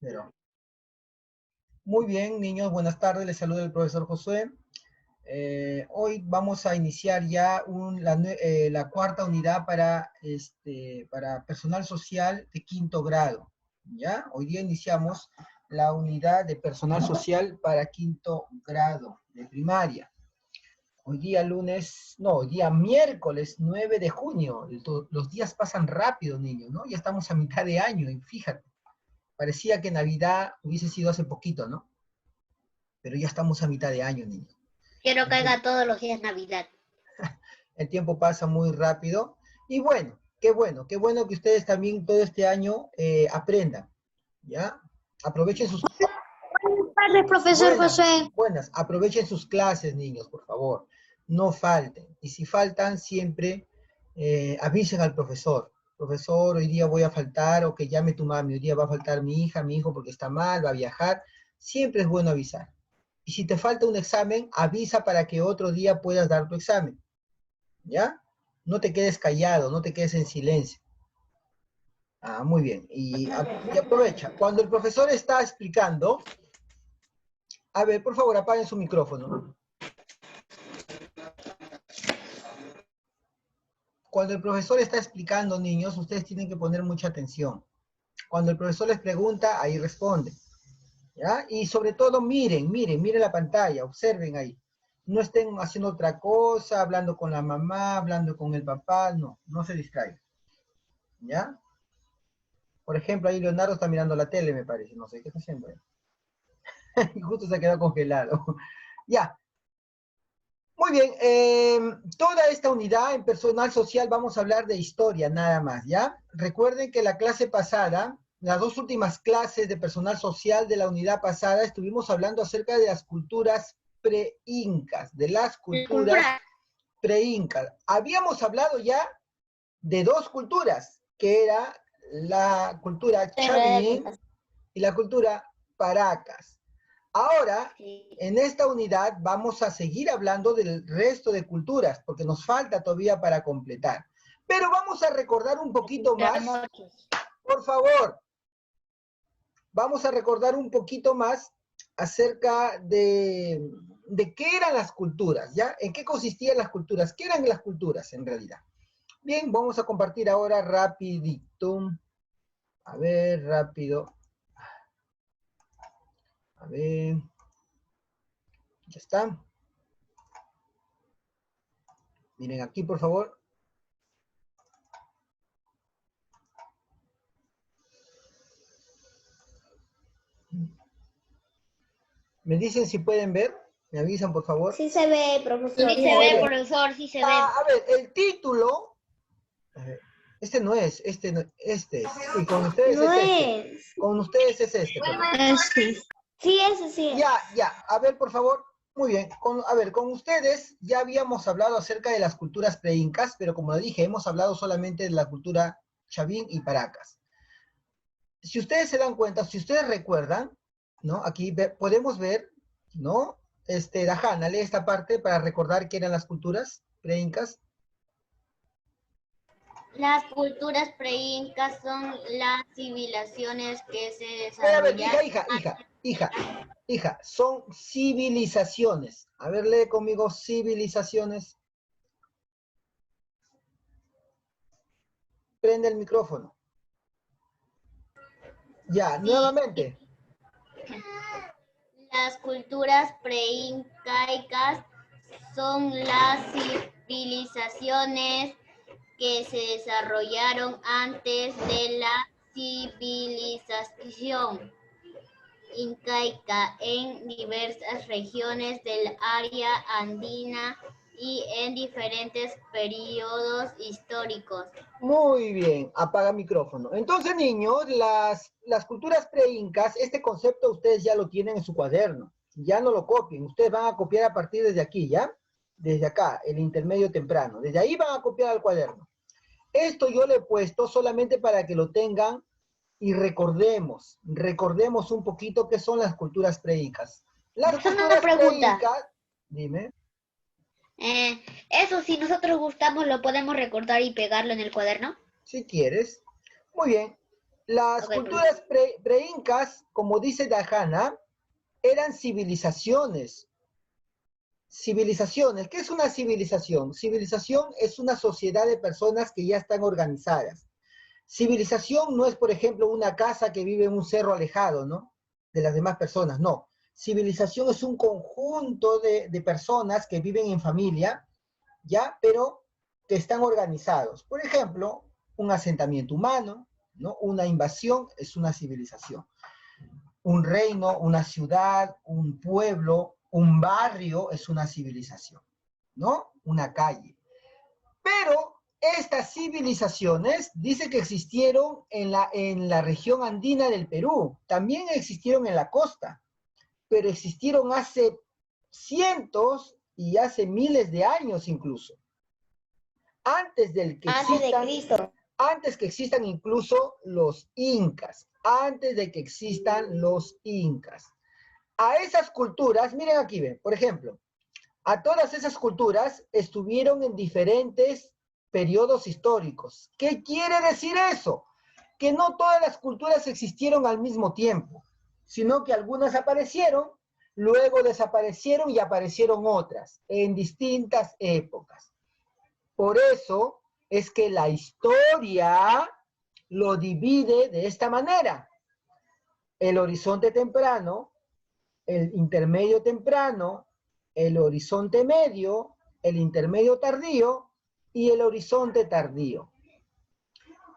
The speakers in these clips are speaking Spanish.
Pero, muy bien, niños, buenas tardes. Les saluda el profesor Josué. Hoy vamos a iniciar ya la cuarta unidad para personal social de quinto grado. ¿Ya? Hoy día iniciamos la unidad de personal social para quinto grado de primaria. Hoy día hoy día miércoles 9 de junio. Los días pasan rápido, niños, ¿no? Ya estamos a mitad de año y fíjate, parecía que Navidad hubiese sido hace poquito, ¿no? Pero ya estamos a mitad de año, niños. Quiero que haga todos los días Navidad. El tiempo pasa muy rápido. Y bueno, qué bueno que ustedes también todo este año aprendan, ¿ya? Aprovechen sus... Buenas tardes, profesor José. Buenas, aprovechen sus clases, niños, por favor. No falten. Y si faltan, siempre avisen al profesor. Profesor, hoy día voy a faltar, o que llame tu mami, hoy día va a faltar mi hija, mi hijo porque está mal, va a viajar. Siempre es bueno avisar. Y si te falta un examen, avisa para que otro día puedas dar tu examen. ¿Ya? No te quedes callado, no te quedes en silencio. Ah, muy bien. Y aprovecha. Cuando el profesor está explicando, a ver, por favor, apaguen su micrófono. Cuando el profesor está explicando, niños, ustedes tienen que poner mucha atención. Cuando el profesor les pregunta, ahí responden. ¿Ya? Y sobre todo, miren la pantalla, observen ahí. No estén haciendo otra cosa, hablando con la mamá, hablando con el papá, no se distraigan. ¿Ya? Por ejemplo, ahí Leonardo está mirando la tele, me parece, no sé qué está haciendo. Y justo se ha quedado congelado. Ya. Muy bien, toda esta unidad en personal social vamos a hablar de historia nada más, ¿ya? Recuerden que la clase pasada, las dos últimas clases de personal social de la unidad pasada, estuvimos hablando acerca de las culturas pre-incas, Habíamos hablado ya de dos culturas, que era la cultura Chavín y la cultura Paracas. Ahora, en esta unidad vamos a seguir hablando del resto de culturas, porque nos falta todavía para completar. Pero vamos a recordar un poquito más, por favor, vamos a recordar un poquito más acerca de qué eran las culturas, ¿ya? ¿En qué consistían las culturas? ¿Qué eran las culturas en realidad? Bien, vamos a compartir ahora rapidito. A ver, rápido. A ver. Ya está. Miren aquí, por favor. ¿Me dicen si pueden ver? ¿Me avisan, por favor? Sí se ve, profesor. Sí se ve, profesor, sí se ve. A ver, el título... Este no es, este es. Y con ustedes No es este. es. Con ustedes es este, perdón. Sí. Sí, ese sí es. Ya. A ver, por favor. Muy bien. A ver, con ustedes ya habíamos hablado acerca de las culturas pre-incas, pero como dije, hemos hablado solamente de la cultura Chavín y Paracas. Si ustedes se dan cuenta, si ustedes recuerdan, ¿no? Aquí podemos ver, ¿no? Dajana, lee esta parte para recordar qué eran las culturas pre-incas. Las culturas pre-incas son las civilizaciones que se A ver, desarrollaron. hija, son civilizaciones. A ver, lee conmigo civilizaciones. Prende el micrófono. Ya, nuevamente. Las culturas pre-incaicas son las civilizaciones que se desarrollaron antes de la civilización incaica en diversas regiones del área andina y en diferentes periodos históricos. Muy bien, apaga micrófono. Entonces, niños, las culturas pre-incas, este concepto ustedes ya lo tienen en su cuaderno. Ya no lo copien, ustedes van a copiar a partir desde aquí, ¿ya? Desde acá, el intermedio temprano. Desde ahí van a copiar al cuaderno. Esto yo le he puesto solamente para que lo tengan y recordemos un poquito qué son las culturas pre-incas. Las culturas pre-incas, dime. Eso, si nosotros gustamos, lo podemos recortar y pegarlo en el cuaderno. Si quieres. Muy bien. Las Ok, culturas preincas, como dice Dajana, eran civilizaciones. Civilizaciones. ¿Qué es una civilización? Civilización es una sociedad de personas que ya están organizadas. Civilización no es, por ejemplo, una casa que vive en un cerro alejado, ¿no? De las demás personas, no. Civilización es un conjunto de personas que viven en familia, ¿ya? Pero que están organizados. Por ejemplo, un asentamiento humano, ¿no? Una invasión es una civilización. Un reino, una ciudad, un pueblo, un barrio es una civilización, ¿no? Una calle. Pero estas civilizaciones dice que existieron en la región andina del Perú, también existieron en la costa, pero existieron hace cientos y hace miles de años incluso, antes del que antes de existan, Cristo. antes que existan incluso los incas, antes de que existan los incas. A esas culturas, miren aquí, ven, por ejemplo, a todas esas culturas estuvieron en diferentes periodos históricos. ¿Qué quiere decir eso? Que no todas las culturas existieron al mismo tiempo, sino que algunas aparecieron, luego desaparecieron y aparecieron otras en distintas épocas. Por eso es que la historia lo divide de esta manera. El horizonte temprano, el intermedio temprano, el horizonte medio, el intermedio tardío y el horizonte tardío.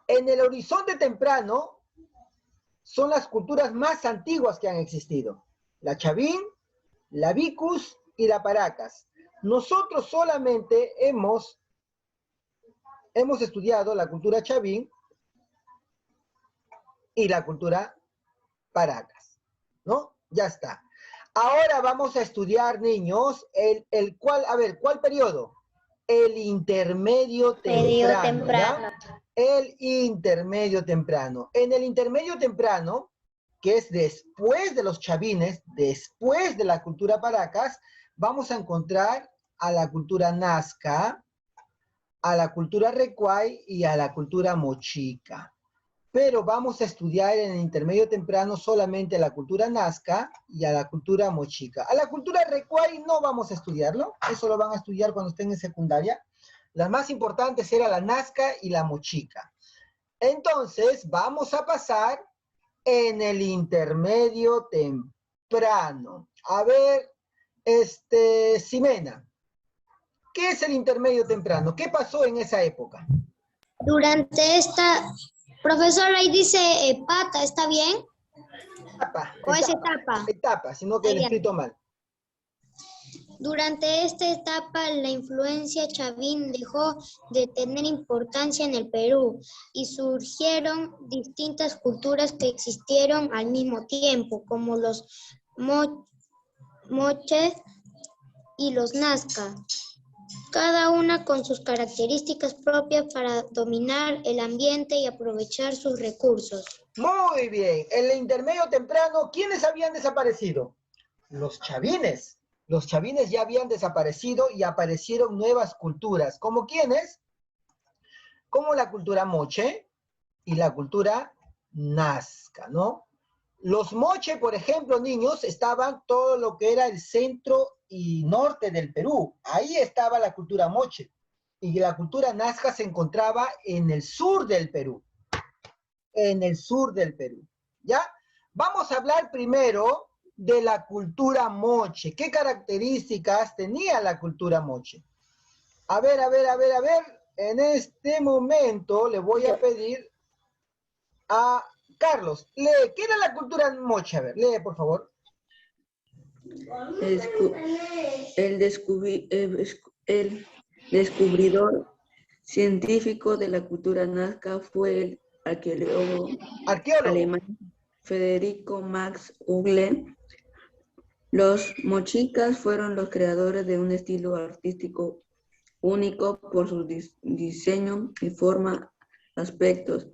En el horizonte temprano son las culturas más antiguas que han existido. La Chavín, la Vicus y la Paracas. Nosotros solamente hemos estudiado la cultura Chavín y la cultura Paracas, ¿no? Ya está. Ahora vamos a estudiar, niños, ¿cuál periodo? El intermedio Medio temprano, temprano. ¿ya? El intermedio temprano. En el intermedio temprano, que es después de los chavines, después de la cultura Paracas, vamos a encontrar a la cultura Nazca, a la cultura Recuay y a la cultura Mochica. Pero vamos a estudiar en el intermedio temprano solamente a la cultura Nazca y a la cultura Mochica. A la cultura Recuay no vamos a estudiarlo, eso lo van a estudiar cuando estén en secundaria. Las más importantes eran la Nazca y la Mochica. Entonces, vamos a pasar en el intermedio temprano. A ver, Ximena, ¿qué es el intermedio temprano? ¿Qué pasó en esa época? Durante esta, profesor, ahí dice pata, ¿está bien? ¿O es etapa? Etapa, sino que Está el bien. escrito mal. Durante esta etapa, la influencia chavín dejó de tener importancia en el Perú y surgieron distintas culturas que existieron al mismo tiempo, como los moches y los nazca, cada una con sus características propias para dominar el ambiente y aprovechar sus recursos. Muy bien. En el intermedio temprano, ¿quiénes habían desaparecido? Los chavines. Los chavines ya habían desaparecido y aparecieron nuevas culturas. ¿Como quiénes? Como la cultura moche y la cultura nazca, ¿no? Los moche, por ejemplo, niños, estaban todo lo que era el centro y norte del Perú. Ahí estaba la cultura moche. Y la cultura nazca se encontraba en el sur del Perú. En el sur del Perú, ¿ya? Vamos a hablar primero de la cultura moche. ¿Qué características tenía la cultura moche? A ver. En este momento le voy a pedir a Carlos, lee, ¿qué era la cultura moche? A ver, lee, por favor. El descubridor científico de la cultura nazca fue el arqueólogo alemán Federico Max Ugle. Los mochicas fueron los creadores de un estilo artístico único por su diseño y forma, aspectos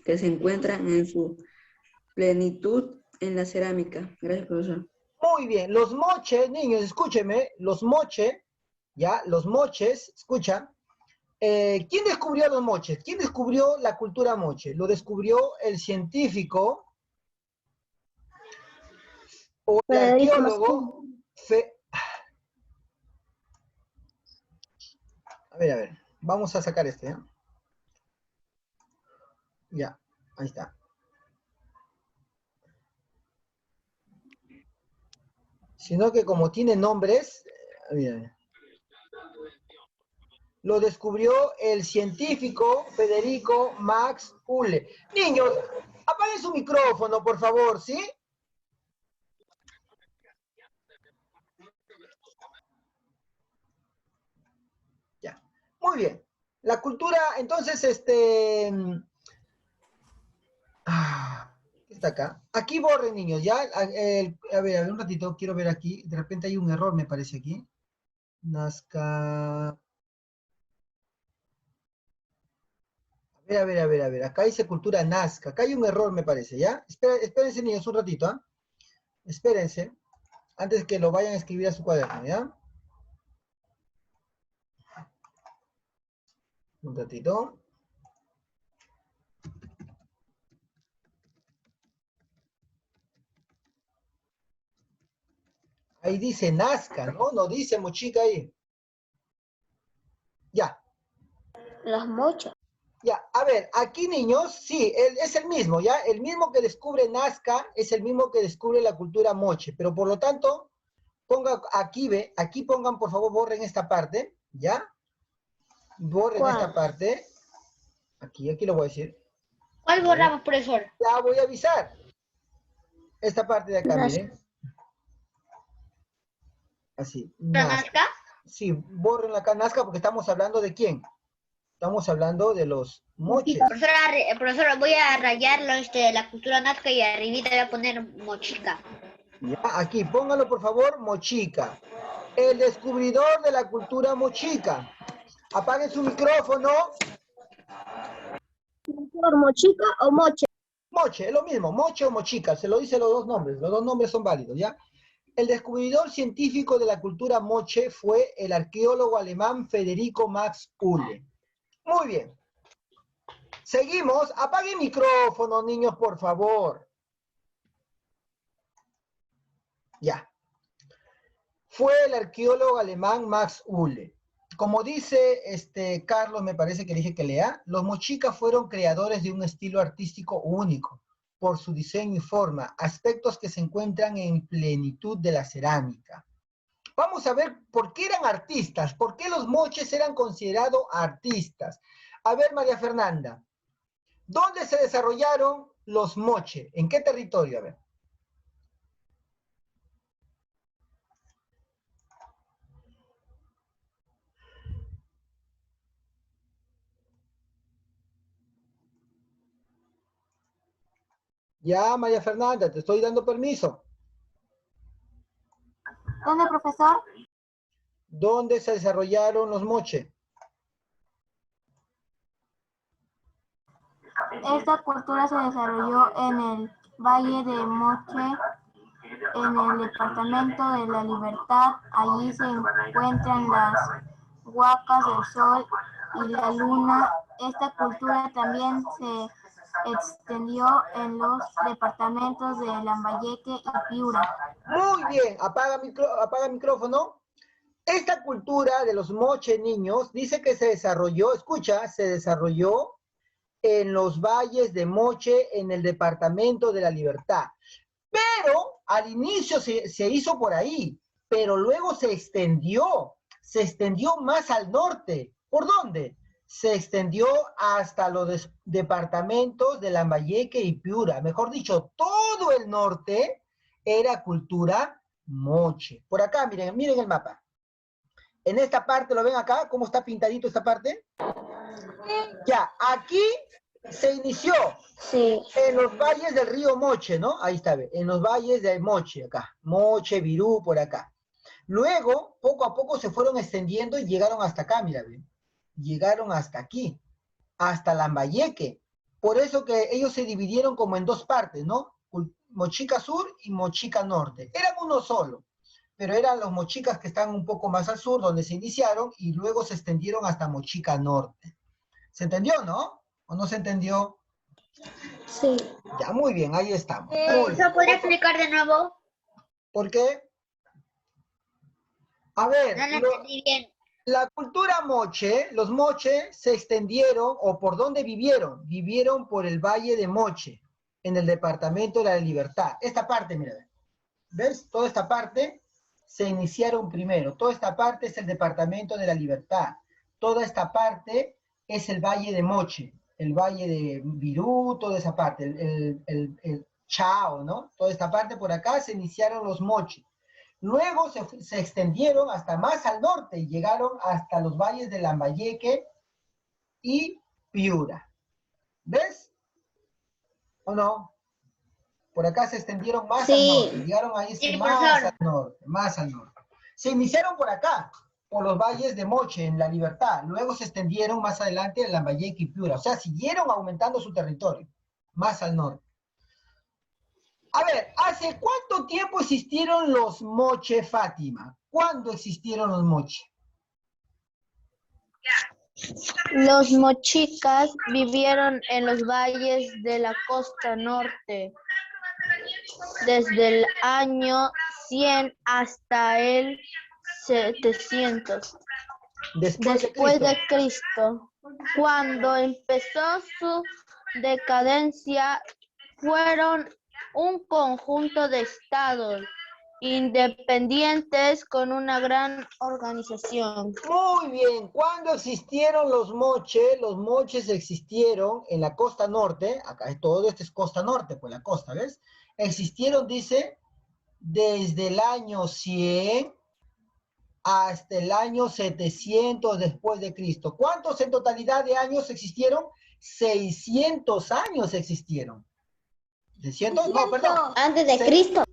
que se encuentran en su plenitud en la cerámica. Gracias, profesor. Muy bien, los moches, niños, escúchenme, los moches, ¿ya? Los moches, escucha, ¿Quién descubrió los moches? ¿Quién descubrió la cultura moche? ¿Lo descubrió el científico o el arqueólogo? A ver, vamos a sacar este, ¿eh? Ya, ahí está. Sino que como tiene nombres, mira, lo descubrió el científico Federico Max Uhle. Niños, apaguen su micrófono, por favor, ¿sí? Ya, muy bien. La cultura, entonces, ¿qué está acá? Aquí borren, niños, ¿ya? A ver, un ratito, quiero ver aquí. De repente hay un error, me parece aquí. Nazca... A ver. Acá dice cultura Nazca. Acá hay un error, me parece, ¿ya? Espérense, niños, un ratito, ¿ah? Espérense. Antes que lo vayan a escribir a su cuaderno, ¿ya? Un ratito. Ahí dice Nazca, ¿no? No dice Mochica ahí. Ya. Las mochas. Ya, a ver, aquí niños, sí, es el mismo, ¿ya? El mismo que descubre Nazca es el mismo que descubre la cultura moche, pero por lo tanto, ponga aquí, aquí pongan, por favor, borren esta parte, ¿ya? Borren esta parte. Aquí lo voy a decir. ¿Cuál borramos, profesor? Ya voy a avisar. Esta parte de acá, miren. Así. ¿Nazca? Sí, borren acá Nazca porque estamos hablando de quién. Estamos hablando de los moches. Profesor, voy a rayarlo la cultura nazca y arribita voy a poner mochica. Ya, aquí, póngalo por favor, mochica. El descubridor de la cultura mochica. Apaguen su micrófono. ¿Mochica o moche? Moche, es lo mismo, moche o mochica, se lo dice los dos nombres son válidos, ¿ya? El descubridor científico de la cultura moche fue el arqueólogo alemán Federico Max Uhle. Muy bien. Seguimos. Apaguen micrófono, niños, por favor. Ya. Fue el arqueólogo alemán Max Uhle. Como dice Carlos, me parece que dije que lea, los mochicas fueron creadores de un estilo artístico único por su diseño y forma, aspectos que se encuentran en plenitud de la cerámica. Vamos a ver por qué eran artistas, por qué los moches eran considerados artistas. A ver, María Fernanda, ¿dónde se desarrollaron los moches? ¿En qué territorio? A ver. Ya, María Fernanda, te estoy dando permiso. ¿Dónde, profesor? ¿Dónde se desarrollaron los moches? Esta cultura se desarrolló en el Valle de Moche, en el departamento de La Libertad. Allí se encuentran las huacas del sol y la luna. Esta cultura también se extendió en los departamentos de Lambayeque y Piura. Muy bien, apaga micrófono. Esta cultura de los moches, niños, dice que se desarrolló, escucha, se desarrolló en los valles de Moche, en el departamento de La Libertad. Pero al inicio se hizo por ahí, pero luego se extendió más al norte. ¿Por dónde? Se extendió hasta los departamentos de Lambayeque y Piura. Mejor dicho, todo el norte era cultura moche. Por acá, miren el mapa. En esta parte, ¿lo ven acá? ¿Cómo está pintadito esta parte? Ya, aquí se inició en los valles del río Moche, ¿no? Ahí está, en los valles del Moche, acá. Moche, Virú, por acá. Luego, poco a poco se fueron extendiendo y llegaron hasta acá, mira, ¿ven? Llegaron hasta aquí, hasta Lambayeque. Por eso que ellos se dividieron como en dos partes, ¿no? Mochica Sur y Mochica Norte. Eran uno solo. pero eran los mochicas que están un poco más al sur, donde se iniciaron, y luego se extendieron hasta Mochica Norte. ¿Se entendió, no? ¿O no se entendió? Sí. Ya, muy bien, ahí estamos. ¿Eso podría explicar de nuevo? ¿Por qué? A ver, No lo entendí bien. la cultura moche, los moche se extendieron, ¿o por dónde vivieron? Vivieron por el Valle de Moche, en el departamento de la Libertad. Esta parte, mira, ¿ves? Toda esta parte se iniciaron primero. Toda esta parte es el departamento de la Libertad. Toda esta parte es el Valle de Moche, el Valle de Virú, toda esa parte, el Chao, ¿no? Toda esta parte por acá se iniciaron los moche. Luego se extendieron hasta más al norte y llegaron hasta los valles de Lambayeque y Piura. ¿Ves? ¿O no? Por acá se extendieron más al norte. Llegaron ahí más al norte. Se iniciaron por acá, por los valles de Moche, en La Libertad. Luego se extendieron más adelante en Lambayeque y Piura. O sea, siguieron aumentando su territorio, más al norte. A ver, ¿hace cuánto tiempo existieron los moche, Fátima? ¿Cuándo existieron los moche? Los mochicas vivieron en los valles de la costa norte desde el año 100 hasta el 700 después de Cristo. Cuando empezó su decadencia, fueron un conjunto de estados independientes con una gran organización. Muy bien, ¿cuándo existieron los moches? Los moches existieron en la costa norte, acá todo esto es costa norte, pues la costa, ¿ves? Existieron, dice, desde el año 100 hasta el año 700 después de Cristo. ¿Cuántos en totalidad de años existieron? 600 años existieron. ¿600? No, perdón. Antes de Cristo.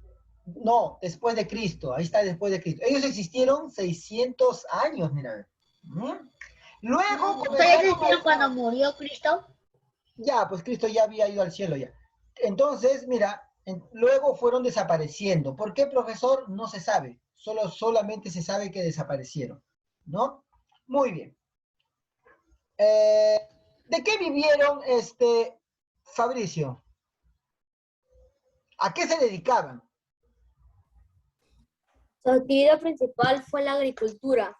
No, después de Cristo. Ahí está, después de Cristo. Ellos existieron 600 años, mira. Luego... ¿Ustedes existieron cuando murió Cristo? Ya, pues Cristo ya había ido al cielo ya. Entonces, mira, luego fueron desapareciendo. ¿Por qué, profesor? No se sabe. Solamente se sabe que desaparecieron, ¿no? Muy bien. ¿De qué vivieron, Fabricio? ¿A qué se dedicaban? Su actividad principal fue la agricultura.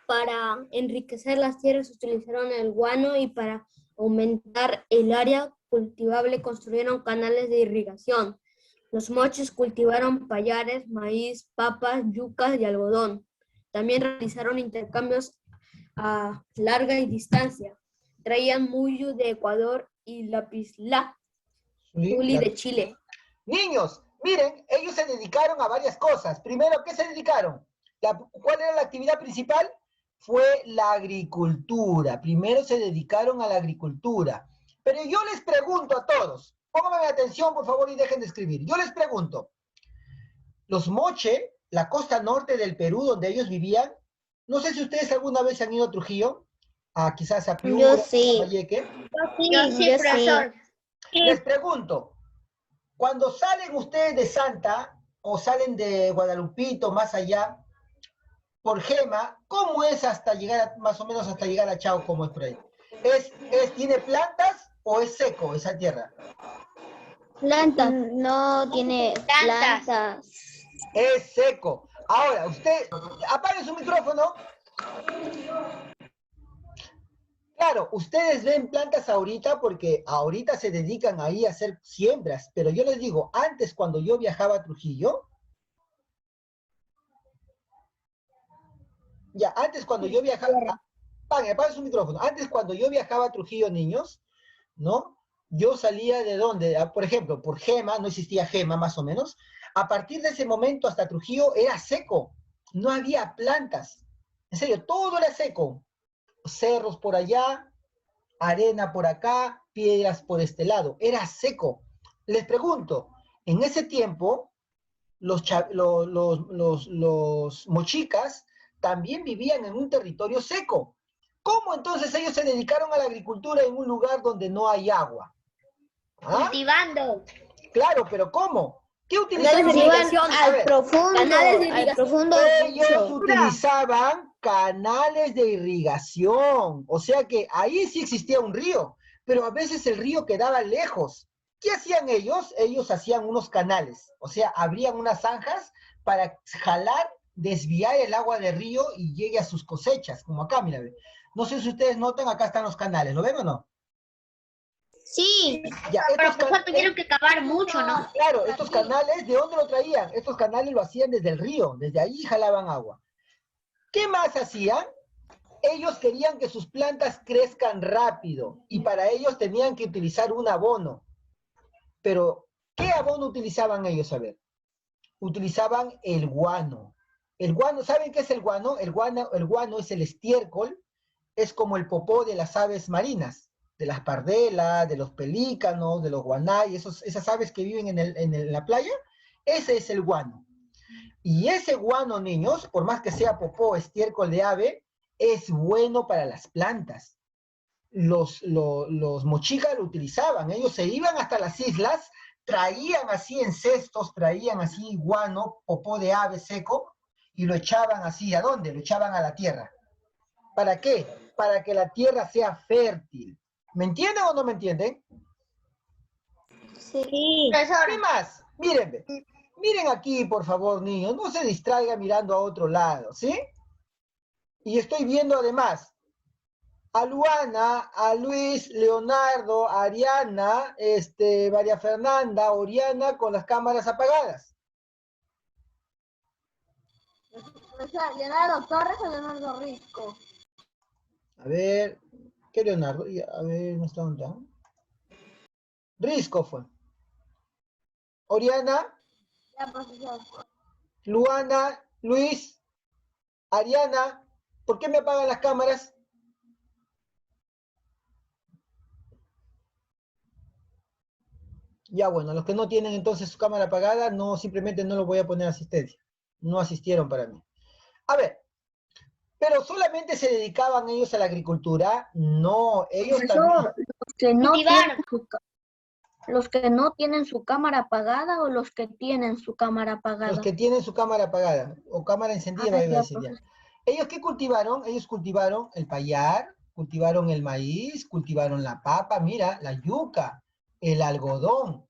Para enriquecer las tierras utilizaron el guano y para aumentar el área cultivable construyeron canales de irrigación. Los moches cultivaron payares, maíz, papas, yucas y algodón. También realizaron intercambios a larga distancia. Traían muyu de Ecuador y lapizlázuli de Chile. Niños, miren, ellos se dedicaron a varias cosas. Primero, ¿qué se dedicaron? ¿Cuál era la actividad principal? Fue la agricultura. Primero se dedicaron a la agricultura. Pero yo les pregunto a todos, pónganme atención, por favor, y dejen de escribir. Yo les pregunto, los moche, la costa norte del Perú, donde ellos vivían, no sé si ustedes alguna vez han ido a Trujillo, quizás a Piura, Yo sí. a Valleque. Yo sí, profesor. Les pregunto, cuando salen ustedes de Santa, o salen de Guadalupito, más allá, por Gema, ¿cómo es hasta llegar, más o menos hasta llegar a Chao, cómo es por ahí? ¿Tiene plantas o es seco esa tierra? Plantas. No tiene plantas. Es seco. Ahora, usted, apague su micrófono. Claro, ustedes ven plantas ahorita porque ahorita se dedican ahí a hacer siembras, pero yo les digo, antes cuando yo viajaba a Trujillo, antes cuando yo viajaba, apague su micrófono, antes cuando yo viajaba a Trujillo, niños, ¿no? Yo salía de dónde, por ejemplo, por Gema, no existía Gema más o menos, a partir de ese momento hasta Trujillo era seco, no había plantas, en serio, todo era seco, cerros por allá, arena por acá, piedras por este lado, era seco. Les pregunto, en ese tiempo, los mochicas también vivían en un territorio seco. ¿Cómo entonces ellos se dedicaron a la agricultura en un lugar donde no hay agua? Cultivando. Claro, pero ¿cómo? ¿Qué utilizaban? Al profundo. Ellos utilizaban canales de irrigación. O sea que ahí sí existía un río, pero a veces el río quedaba lejos. ¿Qué hacían ellos? Ellos hacían unos canales. O sea, abrían unas zanjas para jalar, desviar el agua del río y llegue a sus cosechas, como acá, mira. No sé si ustedes notan, acá están los canales. ¿Lo ven o no? Sí. Ya, Pero por tuvieron que cavar mucho, ¿no? Claro, estos canales, ¿de dónde lo traían? Estos canales lo hacían desde el río, desde ahí jalaban agua. ¿Qué más hacían? Ellos querían que sus plantas crezcan rápido y para ellos tenían que utilizar un abono. Pero, ¿qué abono utilizaban ellos? A ver, utilizaban el guano. El guano, ¿saben qué es el guano? El guano es el estiércol, es como el popó de las aves marinas, de las pardelas, de los pelícanos, de los guanay, esas aves que viven en la playa, ese es el guano. Y ese guano, niños, por más que sea popó o estiércol de ave, es bueno para las plantas. Los mochicas lo utilizaban, ellos se iban hasta las islas, traían así en cestos, traían así guano, popó de ave seco, y lo echaban así, ¿a dónde? Lo echaban a la tierra. ¿Para qué? Para que la tierra sea fértil. ¿Me entienden o no me entienden? Sí. ¿Qué más? Mírenme. Miren aquí, por favor, niños. No se distraigan mirando a otro lado, ¿sí? Y estoy viendo además a Luana, a Luis, Leonardo, a Ariana, María Fernanda, Oriana con las cámaras apagadas. ¿Leonardo Torres o Leonardo Risco? A ver, ¿qué Leonardo? A ver, no está dónde. Risco fue. Oriana, Ya, profesor. Luana, Luis, Ariana, ¿por qué me apagan las cámaras? Ya bueno, los que no tienen entonces su cámara apagada, no, simplemente no los voy a poner asistencia. No asistieron para mí. A ver, ¿pero solamente se dedicaban ellos a la agricultura? No, ellos Profesor, también. los que no tienen su cámara apagada o los que tienen su cámara apagada. Los que tienen su cámara apagada o cámara encendida, iba a decir ya. ¿Ellos qué cultivaron? Ellos cultivaron el payar, cultivaron el maíz, cultivaron la papa, mira, la yuca, el algodón.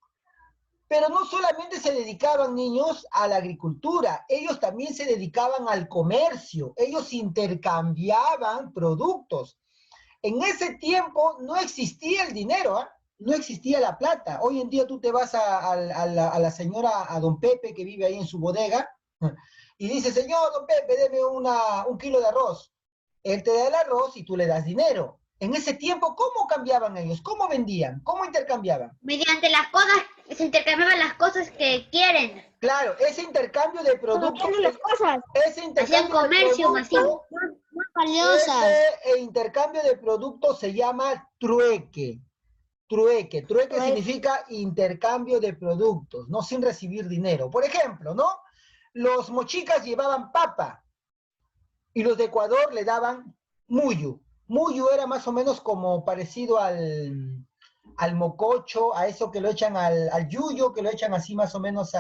Pero no solamente se dedicaban, niños, a la agricultura, ellos también se dedicaban al comercio, ellos intercambiaban productos. En ese tiempo no existía el dinero, ¿eh? No existía la plata. Hoy en día tú te vas a la señora, a don Pepe, que vive ahí en su bodega, y dice, señor don Pepe, deme un kilo de arroz. Él te da el arroz y tú le das dinero. En ese tiempo, ¿cómo cambiaban ellos? ¿Cómo vendían? ¿Cómo intercambiaban? Mediante las cosas, se intercambiaban las cosas que quieren. Claro, ese intercambio de productos. Hacían comercio masivo. Muy valiosas. Ese intercambio de productos se llama trueque. Trueque significa intercambio de productos, no sin recibir dinero. Por ejemplo, ¿no? Los mochicas llevaban papa y los de Ecuador le daban muyu. Muyu era más o menos como parecido al mococho, a eso que lo echan al yuyo, que lo echan así más o menos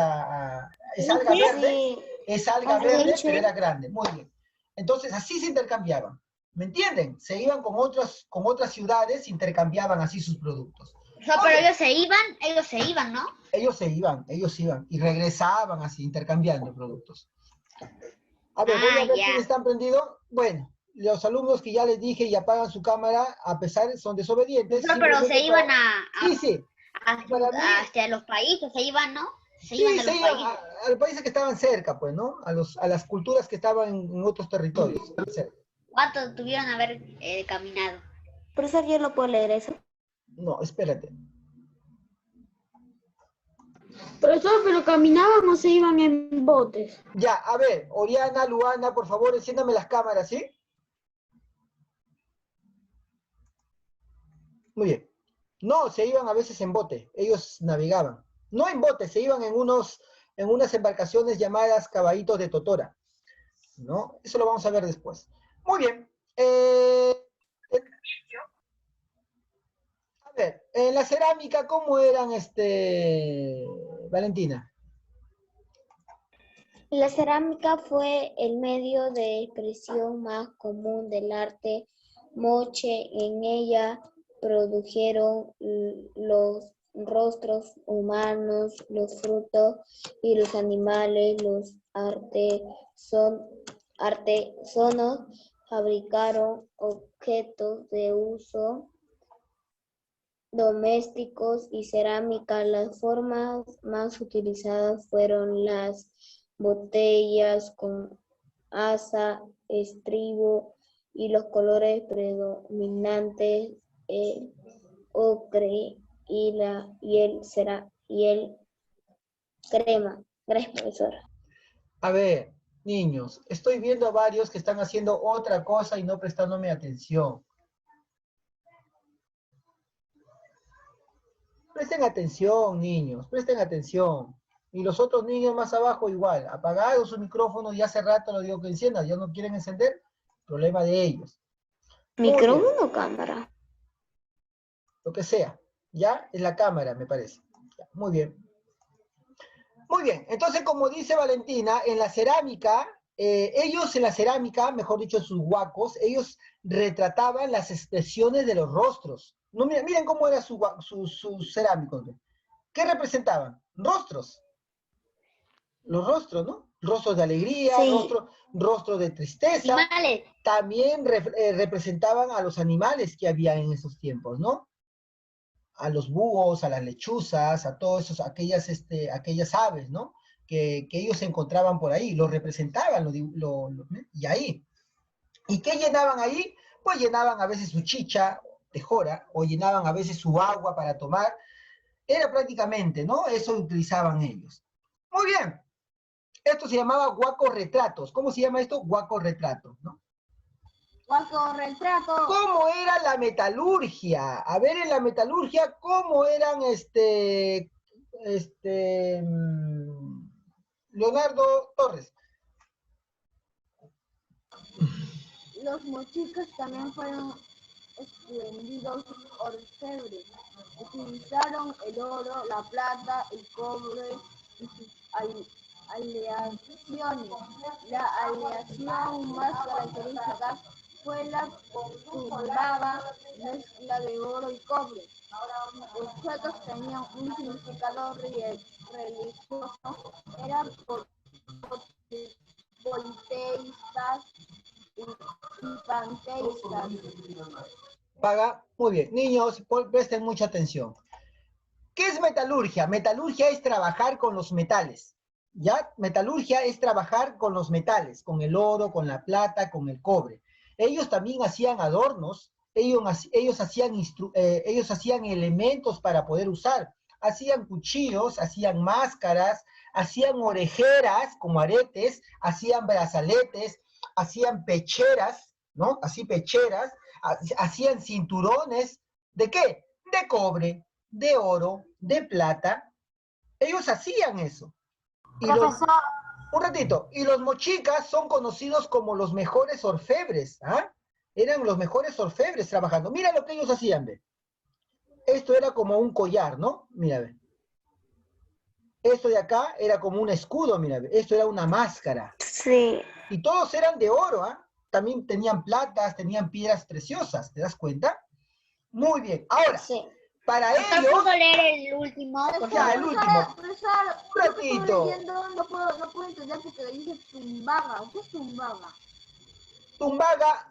es alga verde, es alga verde, pero era grande. Muy bien. Entonces así se intercambiaban. ¿Me entienden? Se iban con otras ciudades, intercambiaban así sus productos. Pero ellos se iban, ¿no? Ellos iban y regresaban así, intercambiando productos. A ver, voy a ver quiénes están prendidos. Bueno, los alumnos que ya les dije y apagan su cámara, a pesar, son desobedientes. Pero se iban hacia los países, se iban, ¿no? Se iban a los países que estaban cerca, pues, ¿no? A las culturas que estaban en otros territorios. ¿Cuánto tuvieron haber caminado? Profesor, ¿yo lo puedo leer eso? No, espérate. Profesor, pero caminaban o se iban en botes. Ya, a ver, Oriana, Luana, por favor, enciéndame las cámaras, ¿sí? Muy bien. No, se iban a veces en bote, ellos navegaban. No en bote, se iban en unas embarcaciones llamadas caballitos de totora, ¿no? Eso lo vamos a ver después. Muy bien. A ver, en la cerámica, ¿cómo eran, Valentina? La cerámica fue el medio de expresión más común del arte moche. En ella produjeron los rostros humanos, los frutos y los animales. Los artesanos fabricaron objetos de uso domésticos y cerámica. Las formas más utilizadas fueron las botellas con asa, estribo y los colores predominantes, ocre y el crema. Gracias, profesora. A ver, niños, estoy viendo a varios que están haciendo otra cosa y no prestándome atención. Presten atención, niños, presten atención. Y los otros niños más abajo igual, apagados sus micrófonos, ya hace rato lo digo que enciendan, ya no quieren encender, problema de ellos. ¿Micrófono o cámara? Lo que sea, ya es la cámara, me parece. Ya, muy bien. Muy bien, entonces como dice Valentina, en la cerámica, ellos en la cerámica, mejor dicho en sus huacos, ellos retrataban las expresiones de los rostros. No, miren cómo eran sus cerámicos. ¿Qué representaban? Rostros. Los rostros, ¿no? Rostros de alegría, sí. rostros de tristeza. Animales. También representaban a los animales que había en esos tiempos, ¿no? A los búhos, a las lechuzas, a todas aquellas aves, ¿no? Que ellos se encontraban por ahí, los representaban, y ahí. ¿Y qué llenaban ahí? Pues llenaban a veces su chicha de jora, o llenaban a veces su agua para tomar. Era prácticamente, ¿no? Eso utilizaban ellos. Muy bien. Esto se llamaba guaco-retratos. ¿Cómo se llama esto? Guaco-retratos, ¿no? Guaco-retrato. ¿Cómo era la metalurgia? A ver, en la metalurgia, ¿cómo eran Leonardo Torres? Los mochicas también fueron espléndidos orfebres. Utilizaron el oro, la plata, el cobre y sus aleaciones. La aleación más característica fue la tumbada, mezcla de oro y cobre. Los objetos tenían un significado religioso, eran politeístas y panteístas. Paga, muy bien. Niños, presten mucha atención. ¿Qué es metalurgia? Metalurgia es trabajar con los metales. ¿Ya? Metalurgia es trabajar con los metales, con el oro, con la plata, con el cobre. Ellos también hacían adornos, ellos hacían elementos para poder usar. Hacían cuchillos, hacían máscaras, hacían orejeras como aretes, hacían brazaletes, hacían pecheras, ¿no? Así pecheras, hacían cinturones. ¿De qué? De cobre, de oro, de plata. Ellos hacían eso. Y un ratito, y los mochicas son conocidos como los mejores orfebres, ¿ah? Eran los mejores orfebres trabajando. Mira lo que ellos hacían, ve. Esto era como un collar, ¿no? Mira, ve. Esto de acá era como un escudo, mira, ve. Esto era una máscara. Sí. Y todos eran de oro, ¿ah? También tenían platas, tenían piedras preciosas, ¿te das cuenta? Muy bien. Ahora, sí. Para ellos... ¿Puedo leer el último? Ya, el último. Un ratito. No puedo entender porque dice tumbaga. ¿Qué es tumbaga? Tumbaga.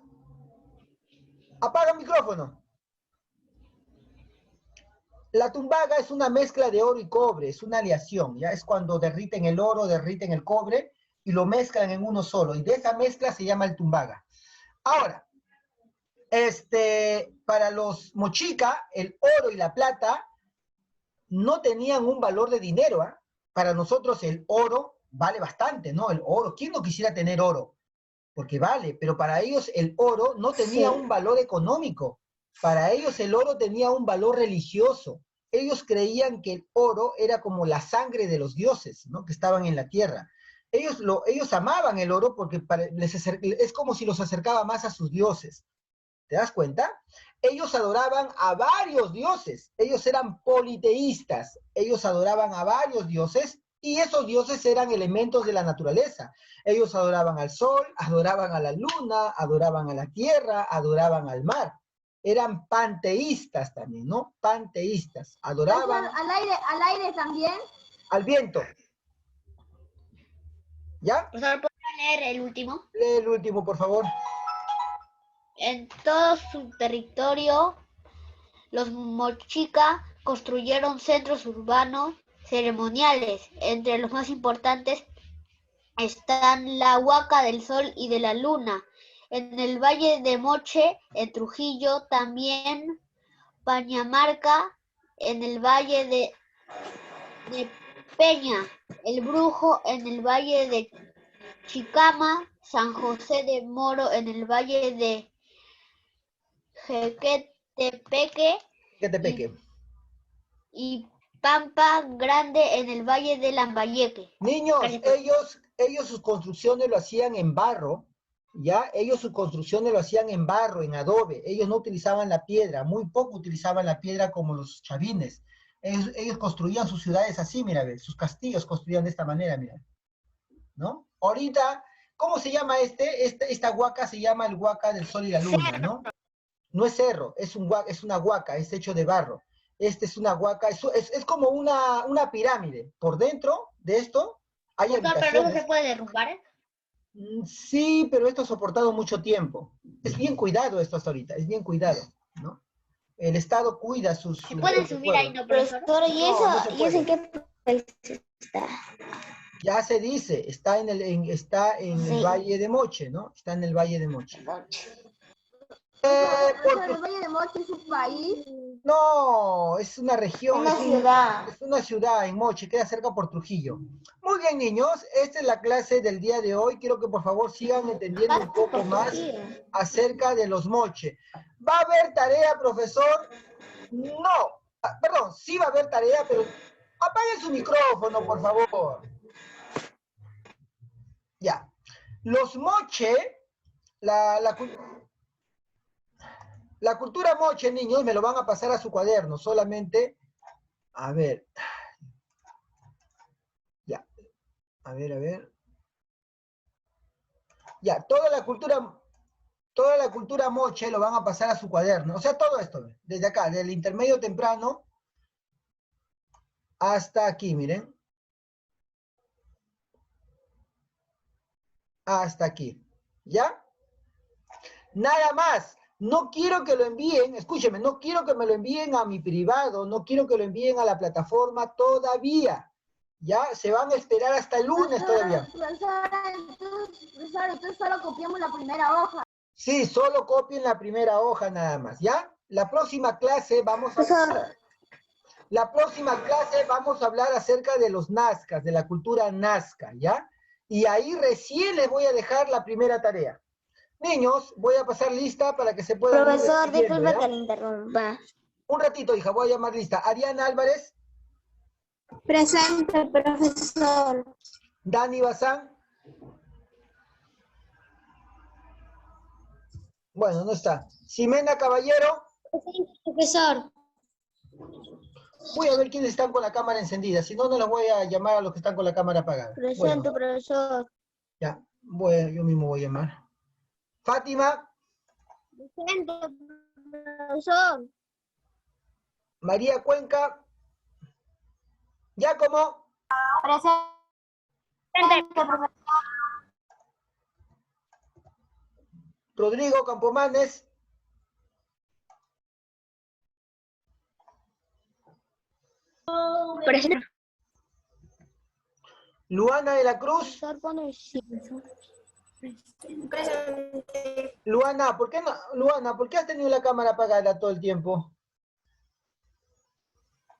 Apaga el micrófono. La tumbaga es una mezcla de oro y cobre, es una aleación, ¿ya? Es cuando derriten el oro, derriten el cobre y lo mezclan en uno solo. Y de esa mezcla se llama el tumbaga. Ahora, para los mochica, el oro y la plata no tenían un valor de dinero, ¿eh? Para nosotros el oro vale bastante, ¿no? El oro, ¿quién no quisiera tener oro? Porque vale, pero para ellos el oro no tenía un valor económico. Para ellos el oro tenía un valor religioso. Ellos creían que el oro era como la sangre de los dioses, ¿no? Que estaban en la tierra. Ellos amaban el oro porque es como si los acercaba más a sus dioses. ¿Te das cuenta? Ellos adoraban a varios dioses. Ellos eran politeístas. Ellos adoraban a varios dioses Y esos dioses eran elementos de la naturaleza. Ellos adoraban al sol, adoraban a la luna, adoraban a la tierra, adoraban al mar. Eran panteístas también, ¿no? Panteístas. Adoraban... ¿Al aire también? Al viento. ¿Ya? Profesor, ¿puedo leer el último? Lee el último, por favor. En todo su territorio, los mochica construyeron centros urbanos ceremoniales. Entre los más importantes están la Huaca del Sol y de la Luna. En el Valle de Moche, en Trujillo, también Pañamarca, en el Valle de Peña, El Brujo, en el Valle de Chicama, San José de Moro, en el Valle de Jequetepeque y Pampa Grande en el Valle de Lambayeque. Niños, ellos sus construcciones lo hacían en barro, ¿ya? Ellos sus construcciones lo hacían en barro, en adobe. Ellos no utilizaban la piedra, muy poco utilizaban la piedra como los chavines. Ellos construían sus ciudades así, mira, sus castillos construían de esta manera, mira. ¿No? Ahorita, ¿cómo se llama esta huaca? Se llama el Huaca del Sol y la Luna, ¿no? No es cerro, es una huaca, es hecho de barro. Es una huaca, es como una pirámide. Por dentro de esto hay habitaciones. ¿Pero no se puede derrumbar? Sí, pero esto ha soportado mucho tiempo. Es bien cuidado esto hasta ahorita, es bien cuidado, ¿no? El Estado cuida sus... ¿Se pueden subir ahí, no, profesor? ¿Y eso en qué país está? Ya se dice, está en el Valle de Moche, ¿no? Está en el Valle de Moche. ¿El Valle de Moche es un país? No, es una región. Una ciudad. Es una ciudad en Moche, queda cerca por Trujillo. Muy bien, niños, esta es la clase del día de hoy. Quiero que por favor sigan entendiendo un poco más acerca de los Moche. ¿Va a haber tarea, profesor? No. Perdón, sí va a haber tarea, pero apaguen su micrófono, por favor. Ya. Los Moche, la cultura Moche, niños, me lo van a pasar a su cuaderno, solamente, a ver, ya, a ver, ya, toda la cultura Moche lo van a pasar a su cuaderno, o sea, todo esto, desde acá, del intermedio temprano, hasta aquí, miren, hasta aquí, ¿ya? Nada más. No quiero que lo envíen, escúcheme, no quiero que me lo envíen a mi privado, no quiero que lo envíen a la plataforma todavía. Ya, se van a esperar hasta el lunes todavía. Profesor, entonces solo copiamos la primera hoja. Sí, solo copien la primera hoja nada más, ¿ya? La próxima clase vamos a hablar acerca de los nazcas, de la cultura nazca, ¿ya? Y ahí recién les voy a dejar la primera tarea. Niños, voy a pasar lista para que se puedan... Profesor, disculpe que le interrumpa. Un ratito, hija, voy a llamar lista. Ariana Álvarez. Presente, profesor. Dani Bazán. Bueno, no está. Ximena Caballero. Presente, profesor. Voy a ver quiénes están con la cámara encendida. Si no, no los voy a llamar a los que están con la cámara apagada. Presente, bueno, profesor. Ya, yo mismo voy a llamar. Fátima. Presente, profesor. María Cuenca. Giacomo. Presente, profesor. Rodrigo Campomanes. Presente. Luana de la Cruz. Luana, ¿por qué no? Luana, ¿por qué has tenido la cámara apagada todo el tiempo?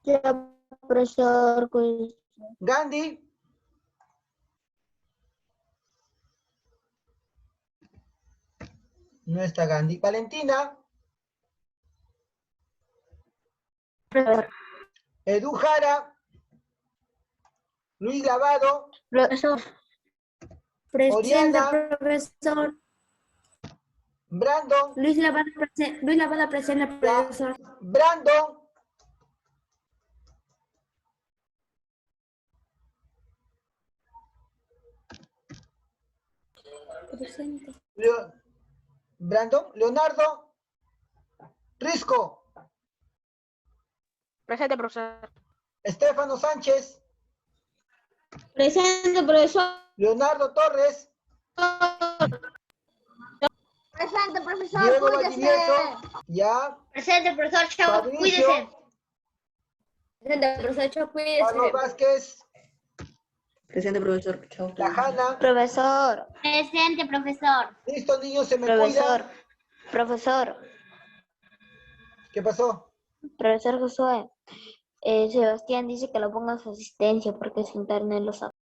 Ya, profesor. Gandhi. No está Gandhi. Valentina. Profesor. Edu Jara. Luis Lavado. Profesor. Presente, Oriana, profesor. Brandon. Luis Lavada presente, profesor. Brandon. Presente. Brandon, Leonardo, Risco, Presente, profesor. Estefano Sánchez, Presente, profesor. Leonardo Torres, Presente, profesor. Diego Cuídese. Valdivieso, ya, Presente, profesor. Chao. Fabricio, Cuídese. Presente, profesor. Chao, Carlos cuídese. Vázquez, Presente, profesor. Chao. Tajana. Profesor. Presente, profesor. Listo, niños, se me cuidan. Profesor. ¿Qué pasó? Profesor Josué. Sebastián dice que lo ponga a su asistencia porque su internet lo saca.